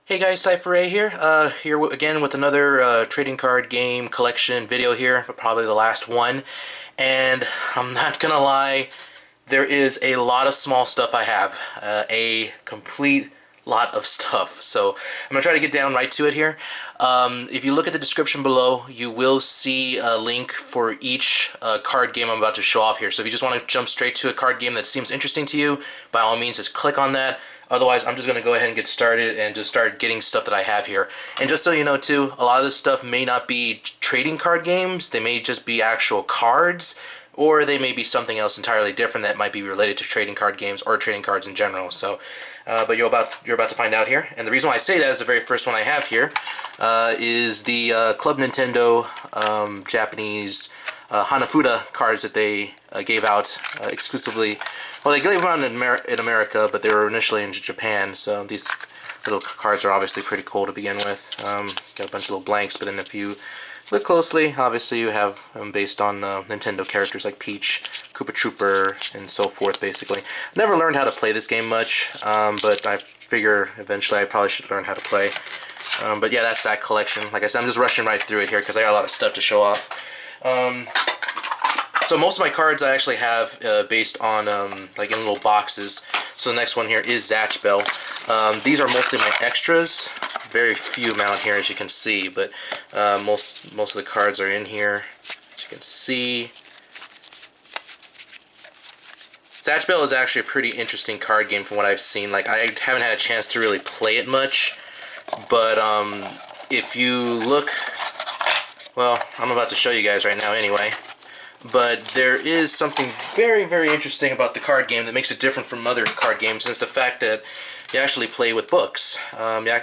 Hey guys, SeiferA here. Again with another trading card game collection video here, but probably the last one. And I'm not gonna lie, there is a lot of small stuff I have. A complete lot of stuff. So I'm gonna try to get down right to it here. If you look at the description below, you will see a link for each card game I'm about to show off here. So if you just want to jump straight to a card game that seems interesting to you, by all means just click on that. Otherwise, I'm just going to go ahead and get started and just start getting stuff that I have here. And just so you know too, a lot of this stuff may not be trading card games. They may just be actual cards, or they may be something else entirely different that might be related to trading card games or trading cards in general. So, but you're about to find out here. And the reason why I say that is the very first one I have here is the Club Nintendo Japanese Hanafuda cards that they gave out exclusively. Well, they gave them out in America, but they were initially in Japan, so these little cards are obviously pretty cool to begin with. Got a bunch of little blanks, but then if you look closely, obviously you have them based on Nintendo characters like Peach, Koopa Trooper, and so forth, basically. Never learned how to play this game much, but I figure eventually I probably should learn how to play. But yeah, that's that collection. Like I said, I'm just rushing right through it here because I got a lot of stuff to show off. So most of my cards I actually have based on like in little boxes. So the next one here is Zatch Bell. These are mostly my extras. Very few amount here, as you can see, but most of the cards are in here, as you can see. Zatch Bell is actually a pretty interesting card game from what I've seen. Like, I haven't had a chance to really play it much, but if you look, well, I'm about to show you guys right now anyway. But there is something very, very interesting about the card game that makes it different from other card games, and it's the fact that you actually play with books.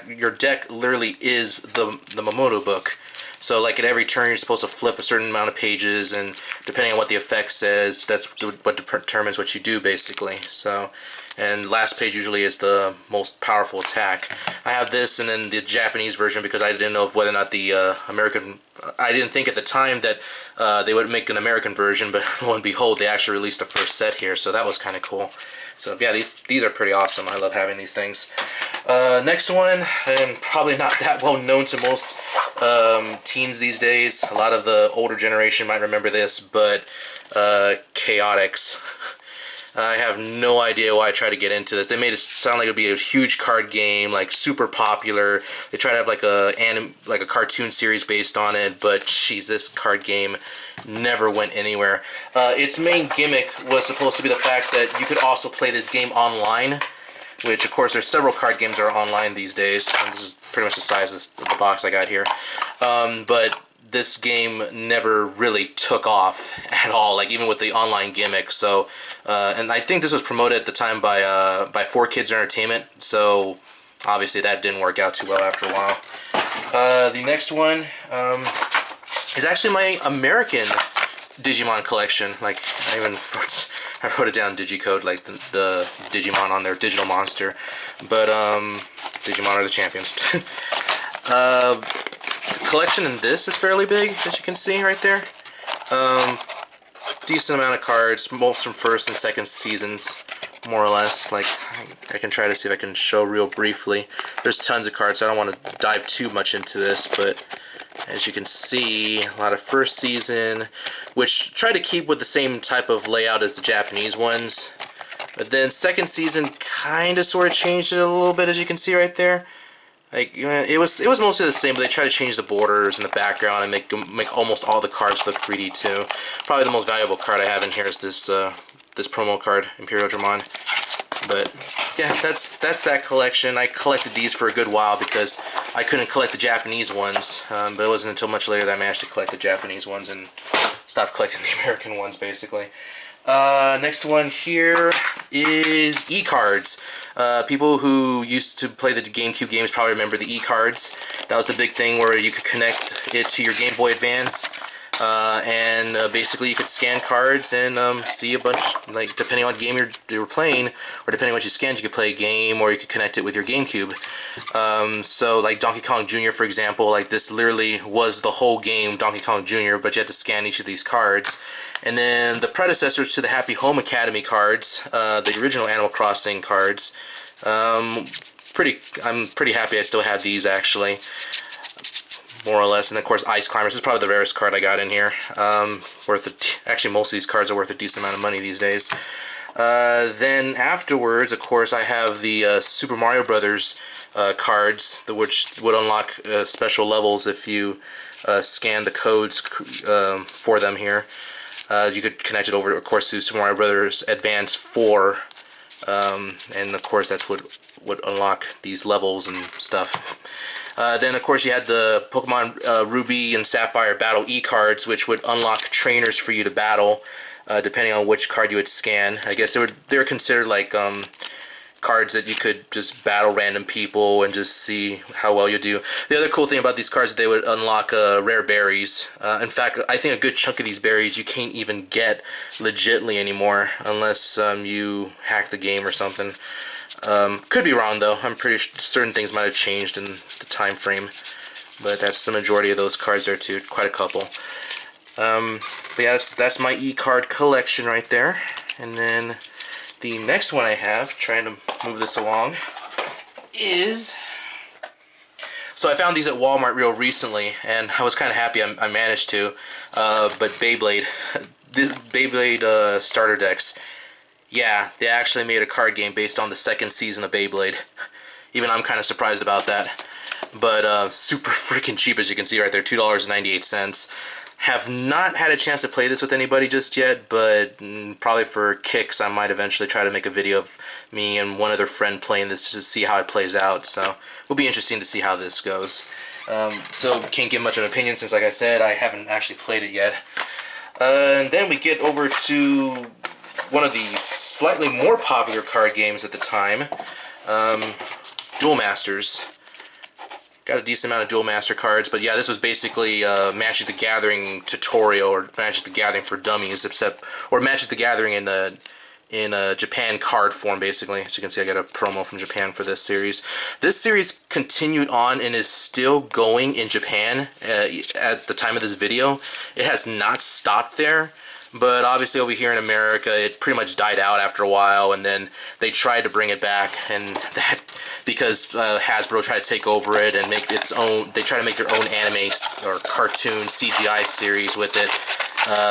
Your deck literally is the Mamoto book. So like at every turn you're supposed to flip a certain amount of pages, and depending on what the effect says, that's what determines what you do basically. So, and last page usually is the most powerful attack. I have this and then the Japanese version because I didn't know whether or not the American, I didn't think at the time that they would make an American version, but lo and behold, they actually released the first set here, so that was kind of cool. So yeah, these are pretty awesome. I love having these things. Next one, and probably not that well known to most teens these days. A lot of the older generation might remember this, but Chaotix. I have no idea why I tried to get into this. They made it sound like it would be a huge card game, like super popular. They tried to have like a cartoon series based on it, but geez, this card game never went anywhere. Its main gimmick was supposed to be the fact that you could also play this game online, which of course there's several card games that are online these days. And this is pretty much the size of the box I got here. But this game never really took off at all, like even with the online gimmick. So, and I think this was promoted at the time by 4Kids Entertainment. So obviously that didn't work out too well after a while. The next one is actually my American Digimon collection. Like I wrote it down Digicode, like the Digimon on there, Digital Monster. But Digimon are the champions. Collection in this is fairly big, as you can see right there. Decent amount of cards, most from first and second seasons, more or less. Like, I can try to see if I can show real briefly. There's tons of cards, so I don't want to dive too much into this, but as you can see, a lot of first season, which try to keep with the same type of layout as the Japanese ones. But then second season kind of sort of changed it a little bit, as you can see right there. Like, it was mostly the same, but they try to change the borders and the background and make almost all the cards look 3D too. Probably the most valuable card I have in here is this this promo card, Imperial Dramon. But yeah, that's that collection. I collected these for a good while because I couldn't collect the Japanese ones, but it wasn't until much later that I managed to collect the Japanese ones and stopped collecting the American ones, basically. Next one here is eCards. People who used to play the GameCube games probably remember the eCards. That was the big thing where you could connect it to your Game Boy Advance, and basically you could scan cards and see a bunch, like depending on what game you were playing, or depending on what you scanned, you could play a game, or you could connect it with your GameCube. So like Donkey Kong Jr., for example, like this literally was the whole game, Donkey Kong Jr., but you had to scan each of these cards. And then the predecessors to the Happy Home Academy cards, the original Animal Crossing cards, I'm pretty happy I still have these actually, more or less. And of course, Ice Climbers. This is probably the rarest card I got in here. Actually, most of these cards are worth a decent amount of money these days. Then afterwards, of course, I have the Super Mario Brothers cards, which would unlock special levels if you scan the codes for them here. You could connect it over, of course, to Super Mario Brothers Advance 4, and of course that's what would unlock these levels and stuff. Then, of course, you had the Pokemon Ruby and Sapphire Battle eCards, which would unlock trainers for you to battle, depending on which card you would scan. I guess they're considered like cards that you could just battle random people and just see how well you do. The other cool thing about these cards is they would unlock rare berries. In fact, I think a good chunk of these berries you can't even get legitly anymore unless you hack the game or something. Could be wrong though. I'm pretty sure certain things might have changed in the time frame, but that's the majority of those cards there too. Quite a couple. But yeah, that's my e-card collection right there. And then the next one I have, trying to move this along, is... So I found these at Walmart real recently, and I was kind of happy I managed to. But Beyblade, this Beyblade starter decks, yeah, they actually made a card game based on the second season of Beyblade. Even I'm kind of surprised about that. But super freaking cheap, as you can see right there, $2.98. Have not had a chance to play this with anybody just yet, but probably for kicks I might eventually try to make a video of me and one other friend playing this just to see how it plays out. So it'll be interesting to see how this goes. So can't give much of an opinion since, like I said, I haven't actually played it yet. And then we get over to one of the slightly more popular card games at the time, Duel Masters. Got a decent amount of Duel Master cards, but yeah, this was basically Magic the Gathering tutorial, or Magic the Gathering for dummies, or Magic the Gathering in Japan card form, basically. As you can see, I got a promo from Japan for this series. This series continued on and is still going in Japan at the time of this video. It has not stopped there. But obviously over here in America, it pretty much died out after a while, and then they tried to bring it back, and that because Hasbro tried to take over it and make its own. They tried to make their own anime or cartoon CGI series with it.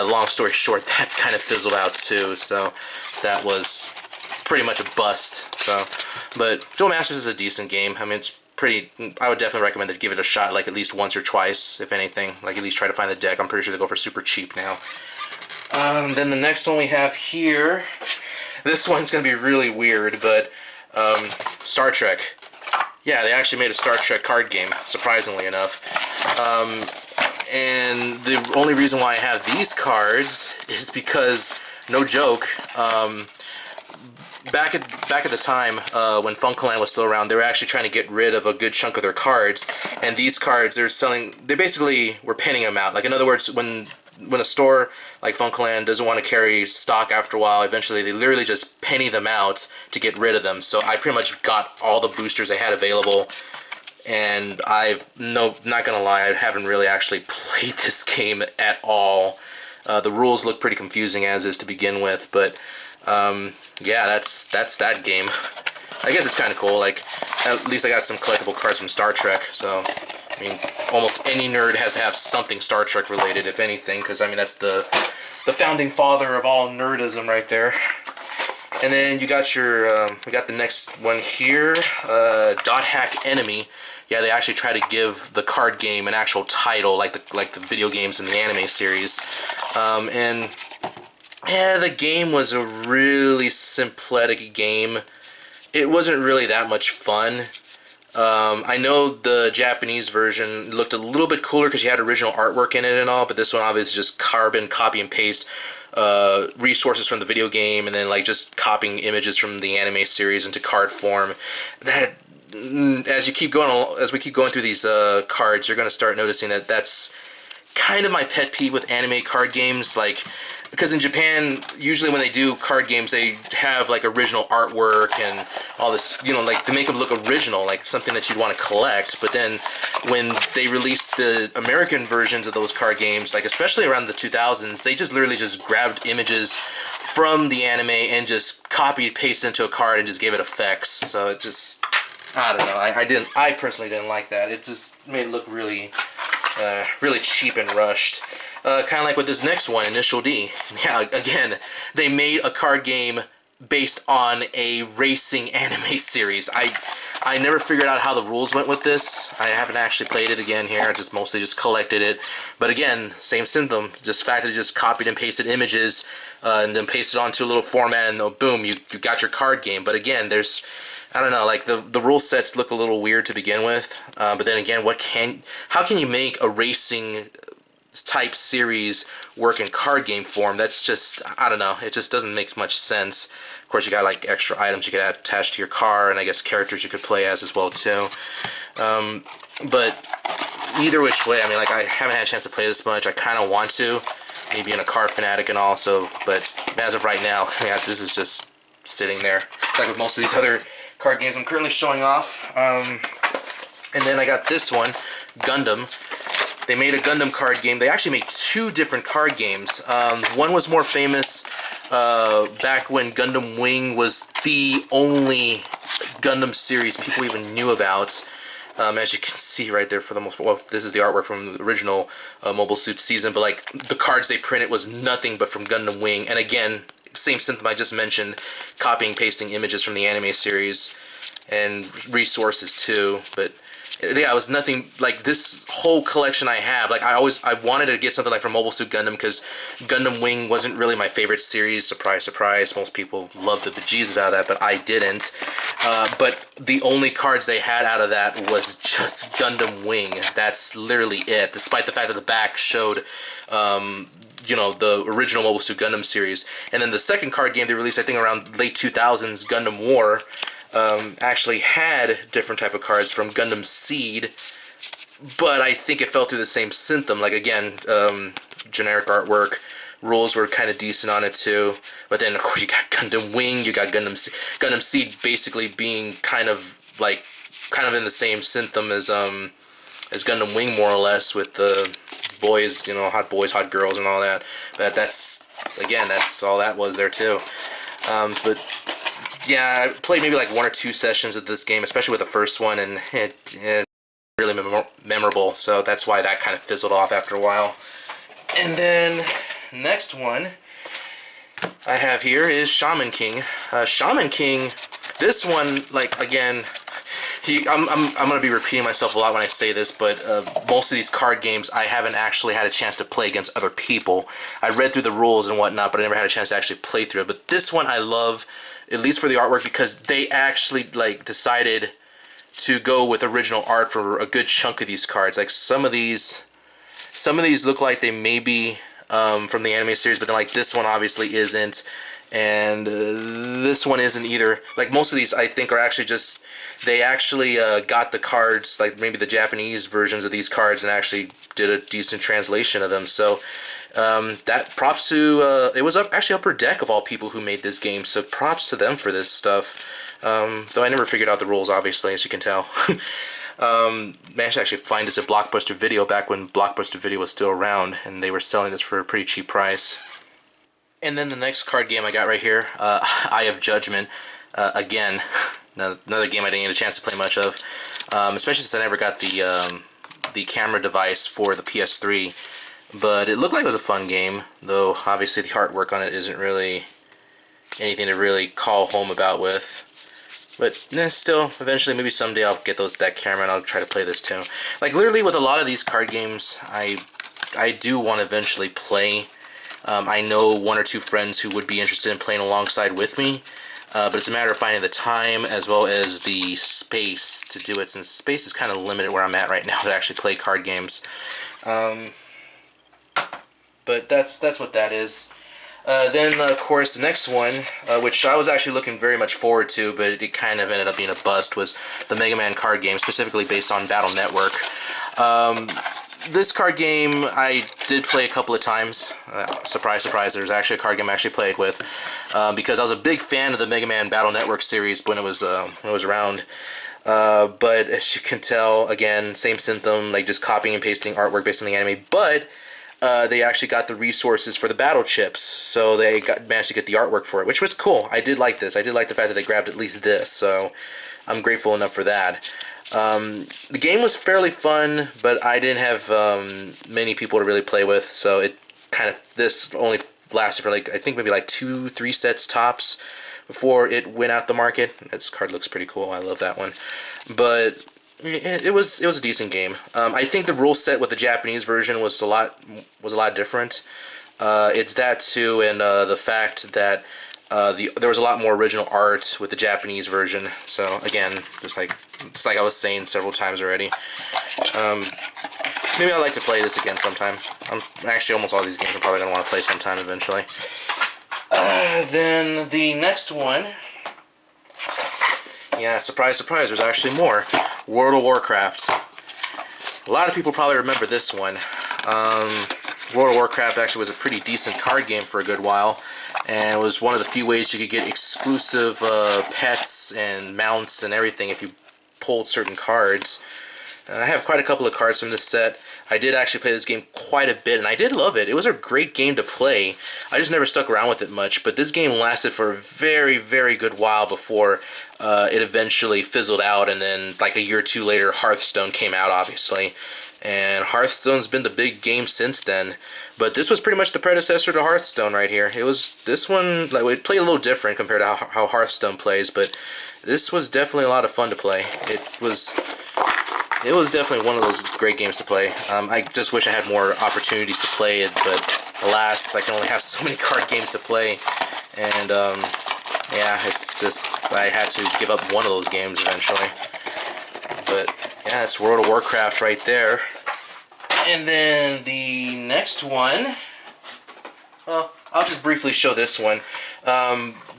Long story short, that kind of fizzled out too. So that was pretty much a bust. So, but Duel Masters is a decent game. I mean, it's pretty. I would definitely recommend to give it a shot, like at least once or twice, if anything. Like at least try to find the deck. I'm pretty sure they go for super cheap now. Then the next one we have here, this one's going to be really weird, but Star Trek. Yeah, they actually made a Star Trek card game, surprisingly enough. And the only reason why I have these cards is because, no joke, back at the time when Funkoland was still around, they were actually trying to get rid of a good chunk of their cards, and these cards they basically were pinning them out. Like, in other words, when a store like Funkoland doesn't want to carry stock after a while, eventually they literally just penny them out to get rid of them. So I pretty much got all the boosters they had available, and not gonna lie, I haven't really actually played this game at all. The rules look pretty confusing as is to begin with, but yeah, that's that game. I guess it's kind of cool. Like, at least I got some collectible cards from Star Trek, so I mean, almost any nerd has to have something Star Trek related, if anything, because I mean that's the founding father of all nerdism right there. And then you got your we got the next one here, Dot Hack Enemy. Yeah, they actually try to give the card game an actual title, like the video games in the anime series. And yeah, the game was a really simplistic game. It wasn't really that much fun. I know the Japanese version looked a little bit cooler because you had original artwork in it and all, but this one obviously just carbon copy and paste resources from the video game, and then like just copying images from the anime series into card form. That as we keep going through these cards, you're gonna start noticing that that's kind of my pet peeve with anime card games, like. Because in Japan, usually when they do card games, they have like original artwork and all this, you know, like to make them look original, like something that you'd want to collect. But then when they released the American versions of those card games, like especially around the 2000s, they just literally just grabbed images from the anime and just copied, pasted into a card and just gave it effects. So it just, I don't know. I personally didn't like that. It just made it look really, really cheap and rushed. Kind of like with this next one, Initial D. Yeah, again, they made a card game based on a racing anime series. I never figured out how the rules went with this. I haven't actually played it again here. I just mostly just collected it. But again, same symptom. Just fact that they just copied and pasted images and then pasted onto a little format, and boom, you got your card game. But again, there's, I don't know, like the rule sets look a little weird to begin with. But then again, how can you make a racing type series work in card game form? That's just, I don't know, it just doesn't make much sense. Of course, you got like extra items you could attach to your car, and I guess characters you could play as well too. But either which way, I mean, like, I haven't had a chance to play this much. I kind of want to, maybe in a card fanatic and also, but as of right now, yeah, this is just sitting there. Like with most of these other card games I'm currently showing off. And then I got this one, Gundam. They made a Gundam card game. They actually made two different card games. One was more famous back when Gundam Wing was the only Gundam series people even knew about. As you can see right there, for the most, well, this is the artwork from the original Mobile Suit season, but like the cards they printed was nothing but from Gundam Wing. And again, same symptom I just mentioned, copying, pasting images from the anime series and resources too. But yeah, it was nothing like this whole collection I have. Like I wanted to get something like from Mobile Suit Gundam because Gundam Wing wasn't really my favorite series. Surprise, surprise. Most people loved the bejesus out of that, but I didn't. But the only cards they had out of that was just Gundam Wing. That's literally it. Despite the fact that the back showed, you know, the original Mobile Suit Gundam series. And then the second card game they released, I think around late 2000s, Gundam War, actually had different type of cards from Gundam Seed, but I think it fell through the same symptom. Like again, generic artwork, rules were kind of decent on it too, but then of course you got Gundam Wing, you got Gundam Seed basically being kind of in the same symptom as Gundam Wing more or less, with the boys, you know, hot boys, hot girls and all that. But that's all that was there too. But yeah, I played maybe like 1 or 2 sessions of this game, especially with the first one, and it really memorable, so that's why that kind of fizzled off after a while. And then next one I have here is Shaman King. Shaman King, this one, like, again, I'm going to be repeating myself a lot when I say this, but most of these card games I haven't actually had a chance to play against other people. I read through the rules and whatnot, but I never had a chance to actually play through it. But this one I love, at least for the artwork, because they actually like decided to go with original art for a good chunk of these cards. Like some of these look like they may be from the anime series, but then like this one obviously isn't, and this one isn't either. Like most of these I think are actually just, they actually got the cards, like maybe the Japanese versions of these cards, and actually did a decent translation of them. So that props to, it was actually Upper Deck of all people who made this game, so props to them for this stuff. Though I never figured out the rules, obviously, as you can tell. Managed to actually find this at Blockbuster Video back when Blockbuster Video was still around, and they were selling this for a pretty cheap price. And then the next card game I got right here, Eye of Judgment. Again, another game I didn't get a chance to play much of, especially since I never got the camera device for the PS3. But it looked like it was a fun game, though obviously the artwork on it isn't really anything to really call home about with. But still, eventually, maybe someday I'll get that camera and I'll try to play this too. Like literally with a lot of these card games, I do want to eventually play. I know 1 or 2 friends who would be interested in playing alongside with me. But it's a matter of finding the time as well as the space to do it, since space is kind of limited where I'm at right now to actually play card games. But that's what that is. Then, of course, the next one, which I was actually looking very much forward to, but it kind of ended up being a bust, was the Mega Man card game, specifically based on Battle Network. This card game I did play a couple of times. Surprise, surprise, there's actually a card game I actually played with, because I was a big fan of the Mega Man Battle Network series when it was around. But as you can tell, again, same symptom, like just copying and pasting artwork based on the anime. But they actually got the resources for the battle chips, so they managed to get the artwork for it, which was cool. I did like this. I did like the fact that they grabbed at least this, so I'm grateful enough for that. The game was fairly fun, but I didn't have many people to really play with, so this only lasted for like, I think maybe like 2-3 sets tops before it went out the market. This card looks pretty cool. I love that one. But it was a decent game. I think the rule set with the Japanese version was a lot different. It's that too, and the fact that there was a lot more original art with the Japanese version. So again, just like I was saying several times already. Maybe I'd like to play this again sometime. Actually, almost all these games I'm probably gonna want to play sometime eventually. Then the next one. Yeah, surprise, surprise, there's actually more. World of Warcraft. A lot of people probably remember this one. World of Warcraft actually was a pretty decent card game for a good while, and it was one of the few ways you could get exclusive pets and mounts and everything if you pulled certain cards. I have quite a couple of cards from this set. I did actually play this game quite a bit, and I did love it. It was a great game to play. I just never stuck around with it much, but this game lasted for a very, very good while before it eventually fizzled out, and then like a year or two later, Hearthstone came out, obviously. And Hearthstone's been the big game since then. But this was pretty much the predecessor to Hearthstone right here. This one, like, it played a little different compared to how Hearthstone plays, but this was definitely a lot of fun to play. It was definitely one of those great games to play. I just wish I had more opportunities to play it, but alas, I can only have so many card games to play. And yeah, it's just, I had to give up one of those games eventually. But yeah, it's World of Warcraft right there. And then the next one, well, I'll just briefly show this one.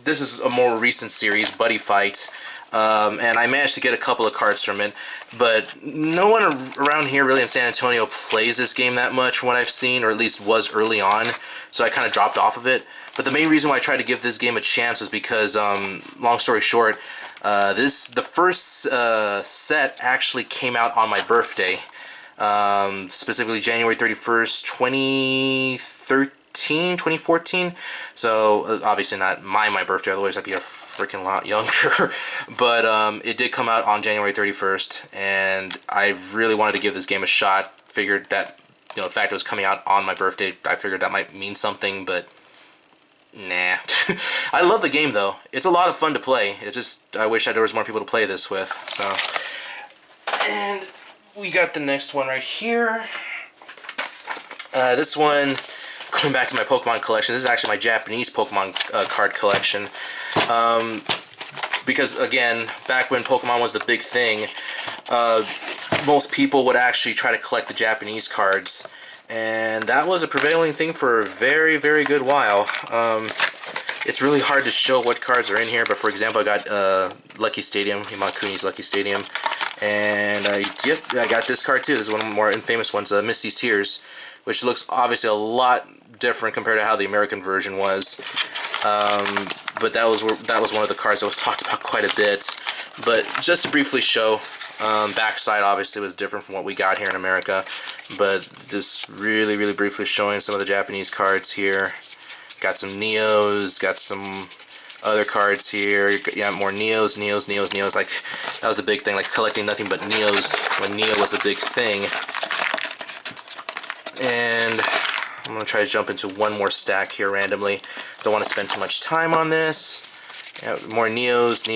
This is a more recent series, Buddyfight. And I managed to get a couple of cards from it, but no one around here really in San Antonio plays this game that much from what I've seen, or at least was early on, so I kind of dropped off of it. But the main reason why I tried to give this game a chance was because, long story short, the first set actually came out on my birthday, specifically January 31st, 2014. So obviously not my birthday, otherwise I'd be a freaking lot younger. But it did come out on January 31st, and I really wanted to give this game a shot. Figured that, the fact it was coming out on my birthday, I figured that might mean something, but nah. I love the game though. It's a lot of fun to play. It's just, I wish there was more people to play this with. So, and we got the next one right here. This one, going back to my Pokemon collection, this is actually my Japanese Pokemon card collection. Because again, back when Pokemon was the big thing, most people would actually try to collect the Japanese cards. And that was a prevailing thing for a very, very good while. It's really hard to show what cards are in here, but for example, I got Lucky Stadium, Imakuni's Lucky Stadium, and I got this card too. This is one of the more infamous ones, Misty's Tears, which looks obviously a lot different compared to how the American version was. But that was one of the cards that was talked about quite a bit. But just to briefly show, backside obviously was different from what we got here in America, but just really, really briefly showing some of the Japanese cards here. Got some Neos, got some other cards here. Yeah, more Neos. Like, that was a big thing, like collecting nothing but Neos when Neo was a big thing. And I'm gonna try to jump into one more stack here randomly. Don't want to spend too much time on this. Yeah, more Neos.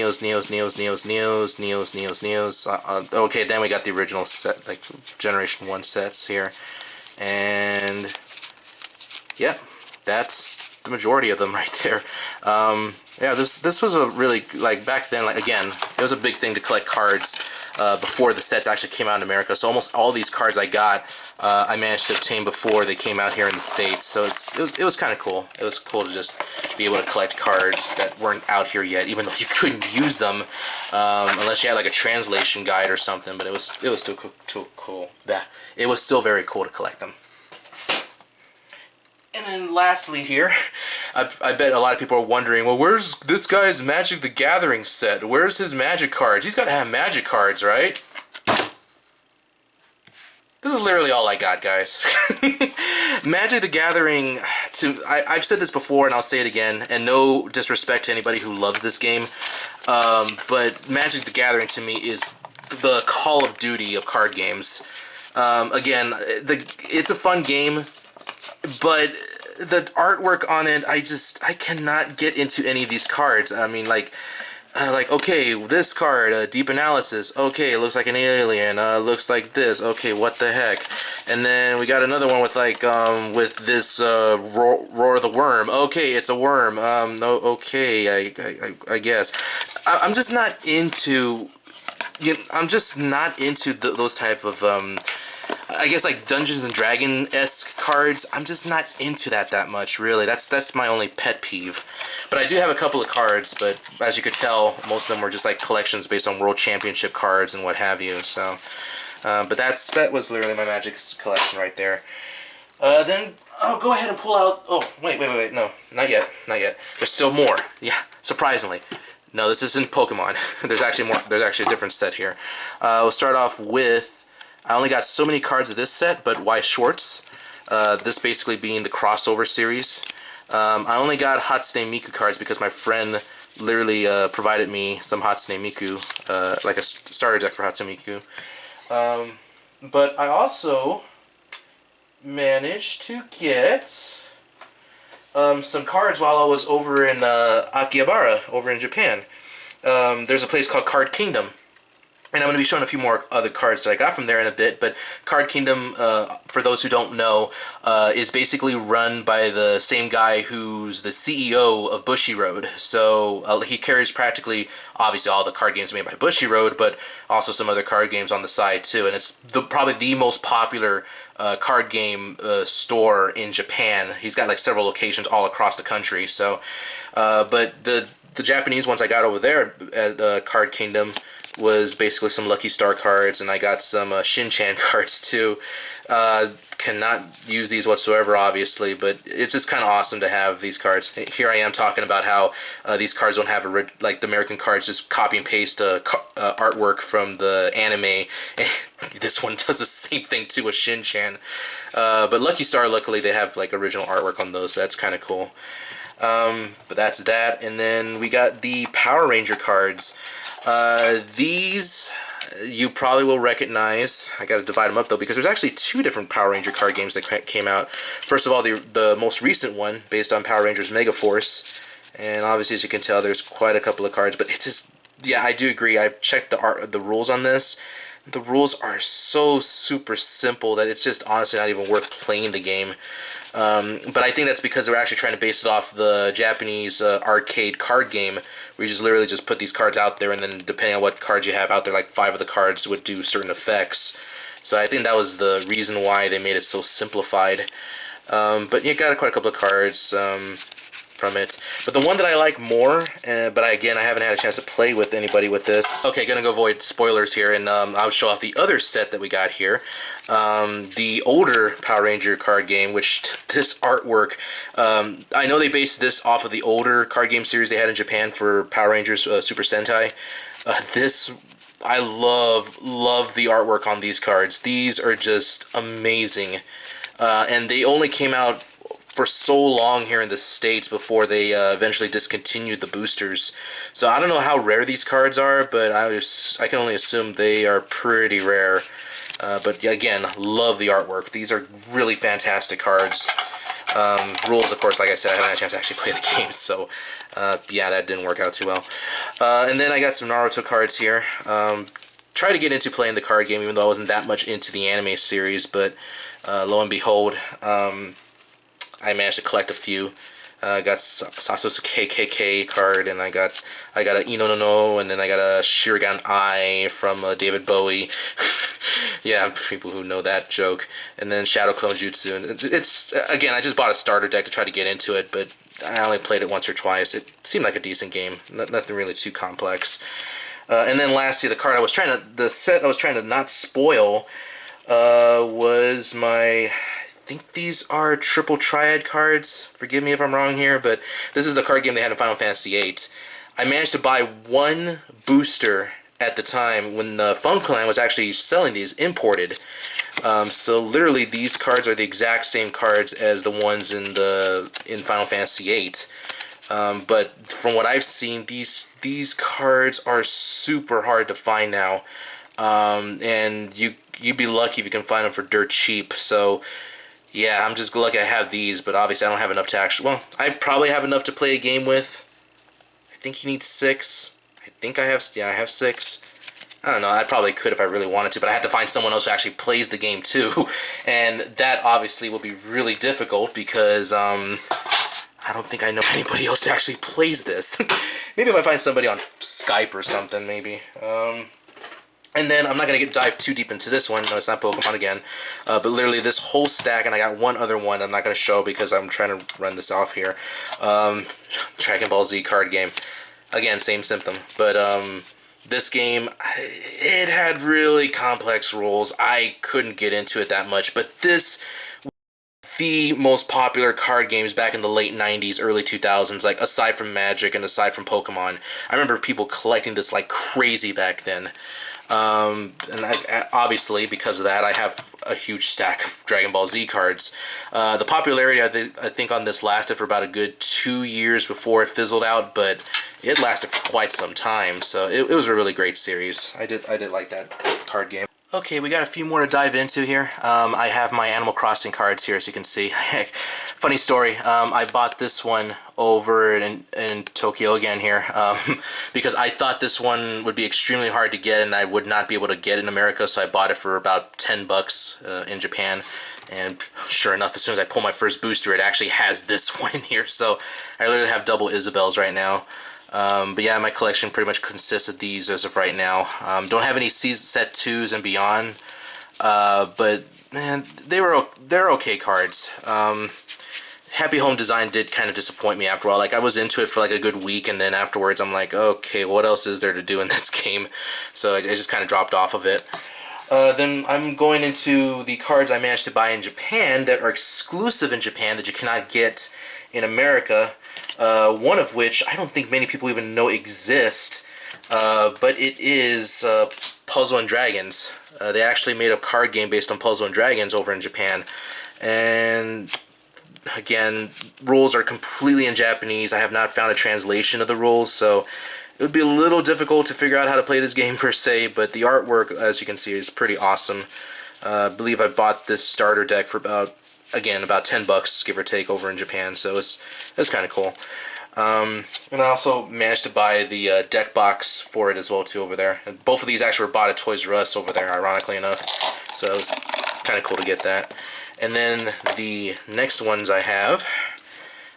Okay, then we got the original set, like Generation 1 sets here. And yeah, that's the majority of them right there. Yeah, this was a really, like, back then, like, again, it was a big thing to collect cards before the sets actually came out in America. So almost all these cards I got, I managed to obtain before they came out here in the States. So it was kind of cool. It was cool to just be able to collect cards that weren't out here yet, even though you couldn't use them unless you had like a translation guide or something. But it was still cool. Yeah, it was still very cool to collect them. And then lastly here, I bet a lot of people are wondering, well, where's this guy's Magic the Gathering set? Where's his Magic cards? He's got to have Magic cards, right? this is literally all I got, guys. Magic the Gathering, I've said this before and I'll say it again, and no disrespect to anybody who loves this game, but Magic the Gathering to me is the Call of Duty of card games. Again, it's a fun game, but the artwork on it, I cannot get into any of these cards. I mean, like, okay, this card, Deep Analysis, okay, it looks like an alien, looks like this, okay, what the heck. And then we got another one with, like, with this, Roar the Worm, okay, it's a worm, no, okay, I guess. I'm just not into, I'm just not into those type of, I guess, like, Dungeons and Dragon-esque cards. I'm just not into that much, really. That's my only pet peeve. But I do have a couple of cards, but as you could tell, most of them were just, like, collections based on World Championship cards and what have you, so... but that was literally my Magic collection right there. Then, oh, go ahead and pull out... Oh, wait, no, not yet. There's still more. Yeah, surprisingly. No, this isn't Pokemon. There's actually more. There's actually a different set here. We'll start off with... I only got so many cards of this set, but Weiss Schwartz. This basically being the crossover series. I only got Hatsune Miku cards because my friend literally provided me some Hatsune Miku, like a starter deck for Hatsune Miku. But I also managed to get some cards while I was over in Akihabara, over in Japan. There's a place called Card Kingdom. And I'm going to be showing a few more other cards that I got from there in a bit, but Card Kingdom, for those who don't know, is basically run by the same guy who's the CEO of Bushiroad. So he carries practically, obviously, all the card games made by Bushiroad, but also some other card games on the side too. And it's probably the most popular card game store in Japan. He's got like several locations all across the country. So, but the Japanese ones I got over there at Card Kingdom was basically some Lucky Star cards, and I got some Shin-Chan cards too. Cannot use these whatsoever, obviously, but it's just kind of awesome to have these cards. Here I am talking about how these cards don't have like the American cards just copy and paste artwork from the anime. This one does the same thing too with Shin-Chan. But Lucky Star, luckily, they have like original artwork on those, so that's kind of cool. But that's that, and then we got the Power Ranger cards. These you probably will recognize. I gotta divide them up though, because there's actually two different Power Ranger card games that came out. First of all, the most recent one based on Power Rangers Mega Force, and obviously as you can tell there's quite a couple of cards, but it's just, yeah, I do agree. I've checked the rules on this. The rules are so super simple that it's just honestly not even worth playing the game. But I think that's because they're actually trying to base it off the Japanese arcade card game, where you just literally just put these cards out there, and then depending on what cards you have out there, like 5 of the cards would do certain effects. So I think that was the reason why they made it so simplified. But you got quite a couple of cards from it. But the one that I like more, but again, I haven't had a chance to play with anybody with this. Okay, gonna go avoid spoilers here, and I'll show off the other set that we got here. The older Power Ranger card game, which this artwork, I know they based this off of the older card game series they had in Japan for Power Rangers Super Sentai. I love the artwork on these cards. These are just amazing. And they only came out for so long here in the States before they eventually discontinued the boosters. So I don't know how rare these cards are, but I can only assume they are pretty rare. But again, love the artwork. These are really fantastic cards. Rules, of course, like I said, I haven't had a chance to actually play the game, so yeah, that didn't work out too well. And then I got some Naruto cards here. Tried to get into playing the card game, even though I wasn't that much into the anime series, but lo and behold, I managed to collect a few. I got Sasuke KKK card, and I got a Ino no, and then I got a Shirigan Eye from David Bowie. Yeah, people who know that joke. And then Shadow Clone Jutsu. And it's again, I just bought a starter deck to try to get into it, but I only played it once or twice. It seemed like a decent game, nothing really too complex. And then lastly, the set I was trying to not spoil was my. I think these are triple Triad cards. Forgive me if I'm wrong here, but this is the card game they had in Final Fantasy VIII. I managed to buy one booster at the time when the Phone Clan was actually selling these imported. So literally these cards are the exact same cards as the ones in Final Fantasy VIII. But from what I've seen, these cards are super hard to find now, and you'd be lucky if you can find them for dirt cheap. So yeah, I'm just lucky I have these, but obviously I don't have enough to actually. Well, I probably have enough to play a game with. I think you need 6. I think I have. Yeah, I have 6. I don't know, I probably could if I really wanted to, but I had to find someone else who actually plays the game too, and that obviously will be really difficult because I don't think I know anybody else who actually plays this. Maybe if I find somebody on Skype or something, maybe. And then I'm not going to dive too deep into this one. No, it's not Pokemon again. But literally this whole stack, and I got one other one I'm not going to show because I'm trying to run this off here. Dragon Ball Z card game. Again, same symptom. But this game, it had really complex rules. I couldn't get into it that much. But this, the most popular card games back in the late 90s, early 2000s, like aside from Magic and aside from Pokemon. I remember people collecting this like crazy back then. And obviously, because of that, I have a huge stack of Dragon Ball Z cards. The popularity, I think, on this lasted for about a good 2 years before it fizzled out, but it lasted for quite some time. So it was a really great series. I did like that card game. Okay, we got a few more to dive into here. I have my Animal Crossing cards here, as you can see. Funny story, I bought this one over in Tokyo again here because I thought this one would be extremely hard to get and I would not be able to get in America, so I bought it for about 10 bucks in Japan. And sure enough, as soon as I pull my first booster, it actually has this one in here. So I literally have double Isabels right now. But yeah, my collection pretty much consists of these as of right now. Don't have any set 2s and beyond, but man, they're okay cards. Happy Home Design did kind of disappoint me after all. Like, I was into it for like a good week, and then afterwards I'm like, okay, what else is there to do in this game? So I just kind of dropped off of it. Then I'm going into the cards I managed to buy in Japan that are exclusive in Japan that you cannot get in America. One of which I don't think many people even know exist, but it is Puzzle and Dragons. They actually made a card game based on Puzzle and Dragons over in Japan, and again, rules are completely in Japanese. I have not found a translation of the rules, so it would be a little difficult to figure out how to play this game per se, but the artwork, as you can see, is pretty awesome. I believe I bought this starter deck for about 10 bucks, give or take, over in Japan, so it's kind of cool. And I also managed to buy the deck box for it as well, too, over there. And both of these actually were bought at Toys R Us over there, ironically enough, so it was kind of cool to get that. And then the next ones I have,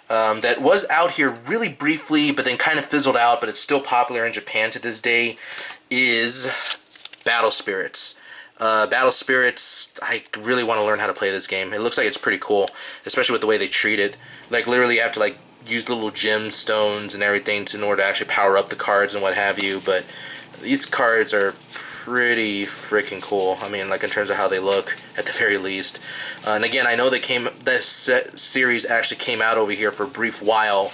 that was out here really briefly, but then kind of fizzled out, but it's still popular in Japan to this day, is Battle Spirits. Battle Spirits, I really want to learn how to play this game. It looks like it's pretty cool, especially with the way they treat it. Like, literally you have to like use little gemstones and everything in order to actually power up the cards and what have you, but these cards are pretty freaking cool. I mean, like, in terms of how they look, at the very least. And again, I know this series actually came out over here for a brief while,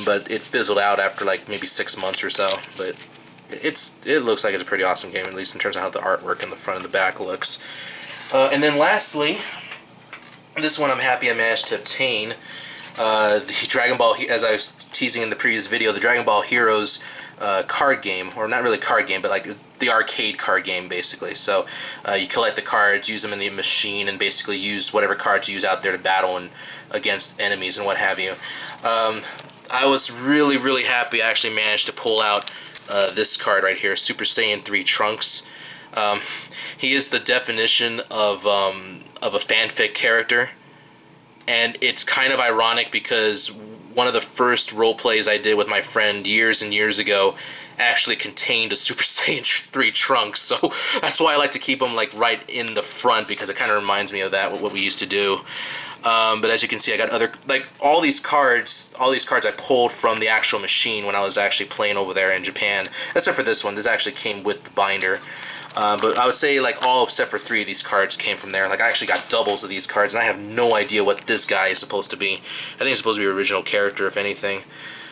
but it fizzled out after like maybe 6 months or so. But it looks like it's a pretty awesome game, at least in terms of how the artwork in the front and the back looks. And then lastly, this one I'm happy I managed to obtain. The Dragon Ball, as I was teasing in the previous video, the Dragon Ball Heroes card game, or not really card game, but like the arcade card game, basically. So you collect the cards, use them in the machine, and basically use whatever cards you use out there to battle and against enemies and what have you. I was really, really happy I actually managed to pull out this card right here, Super Saiyan 3 Trunks. He is the definition of a fanfic character, and it's kind of ironic because one of the first role plays I did with my friend years and years ago actually contained a Super Saiyan 3 Trunks, so that's why I like to keep them like right in the front, because it kind of reminds me of that, what we used to do. But as you can see, I got other, like, all these cards I pulled from the actual machine when I was actually playing over there in Japan, except for this one. This actually came with the binder. But I would say, like, all except for 3 of these cards came from there. Like, I actually got doubles of these cards, and I have no idea what this guy is supposed to be. I think it's supposed to be an original character, if anything.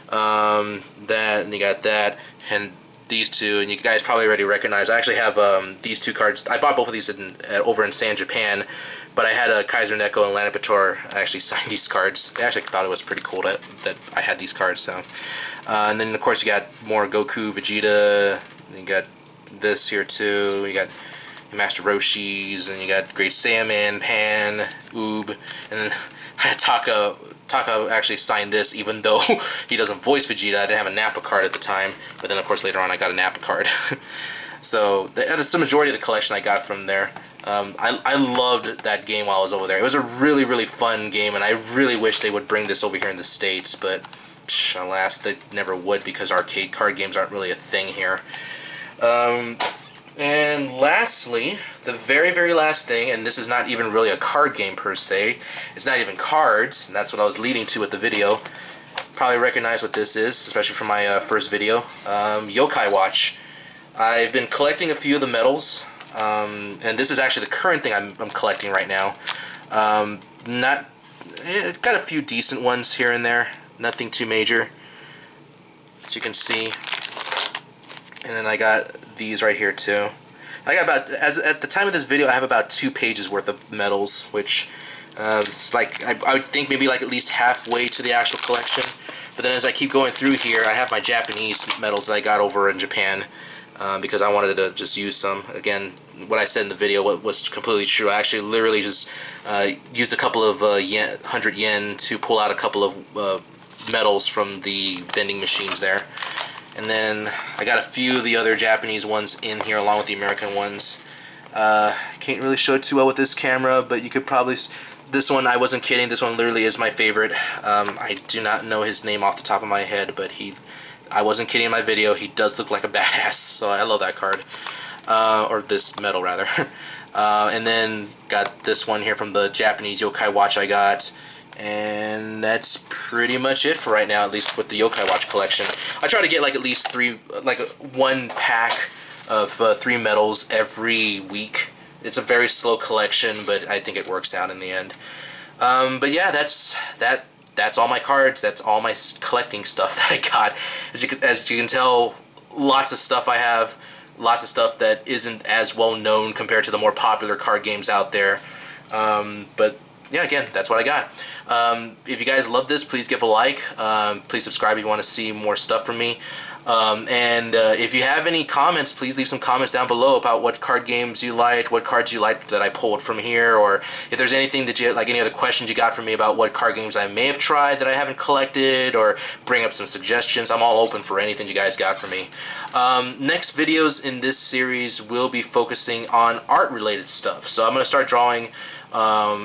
That, and you got that, and these two, and you guys probably already recognize. I actually have these two cards. I bought both of these over in San Japan, but I had a Kaiser Neko and Lanipator. I actually signed these cards. I actually thought it was pretty cool that I had these cards. So, and then of course you got more Goku, Vegeta. You got this here too. You got Master Roshi's, and you got Great Saiyaman, Pan, Oob, and then I had Taka. Taka actually signed this, even though he doesn't voice Vegeta. I didn't have a Nappa card at the time, but then of course later on I got a Nappa card. So that's the majority of the collection I got from there. I loved that game while I was over there. It was a really, really fun game, and I really wish they would bring this over here in the States, but alas, they never would, because arcade card games aren't really a thing here. And lastly, the very, very last thing, and this is not even really a card game per se, it's not even cards, and that's what I was leading to with the video. Probably recognize what this is, especially from my first video. Yokai Watch. I've been collecting a few of the medals, and this is actually the current thing I'm collecting right now. Got a few decent ones here and there, nothing too major, as you can see. And then I got these right here too. I got about, at the time of this video, I have about 2 pages worth of medals, which it's like I would think maybe like at least halfway to the actual collection. But then as I keep going through here, I have my Japanese medals that I got over in Japan, because I wanted to just use some. Again, what I said in the video was completely true. I actually literally just used a couple of 100 yen to pull out a couple of medals from the vending machines there. And then I got a few of the other Japanese ones in here along with the American ones. Can't really show it too well with this camera, but you could probably... This one, I wasn't kidding, this one literally is my favorite. I do not know his name off the top of my head, but I wasn't kidding in my video, he does look like a badass, so I love that card. Or this medal, rather. And then got this one here from the Japanese Yokai Watch I got. And that's pretty much it for right now, at least with the Yokai Watch collection. I try to get like at least 3, like 1 pack of 3 medals every week. It's a very slow collection, but I think it works out in the end. But yeah, that's all my cards. That's all my collecting stuff that I got. As you can tell, lots of stuff I have. Lots of stuff that isn't as well known compared to the more popular card games out there. But yeah, again, that's what I got. If you guys love this, please give a like. Please subscribe if you want to see more stuff from me. And if you have any comments, please leave some comments down below about what card games you liked, what cards you liked that I pulled from here, or if there's anything that you like, any other questions you got from me about what card games I may have tried that I haven't collected, or bring up some suggestions. I'm all open for anything you guys got from me. Next videos in this series will be focusing on art-related stuff. So I'm going to start drawing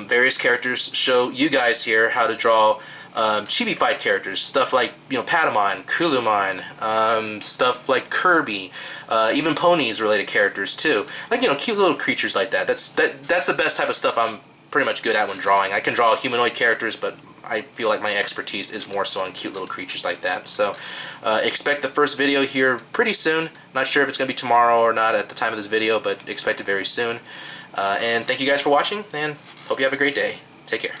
various characters, show you guys here how to draw chibi fight characters, stuff like, you know, Patamon, Kulumon, stuff like Kirby, even ponies related characters too, like, you know, cute little creatures like that. That's the best type of stuff I'm pretty much good at when drawing. I can draw humanoid characters, but I feel like my expertise is more so on cute little creatures like that. So expect the first video here pretty soon. Not sure if it's gonna be tomorrow or not at the time of this video, but expect it very soon. And thank you guys for watching, and hope you have a great day. Take care.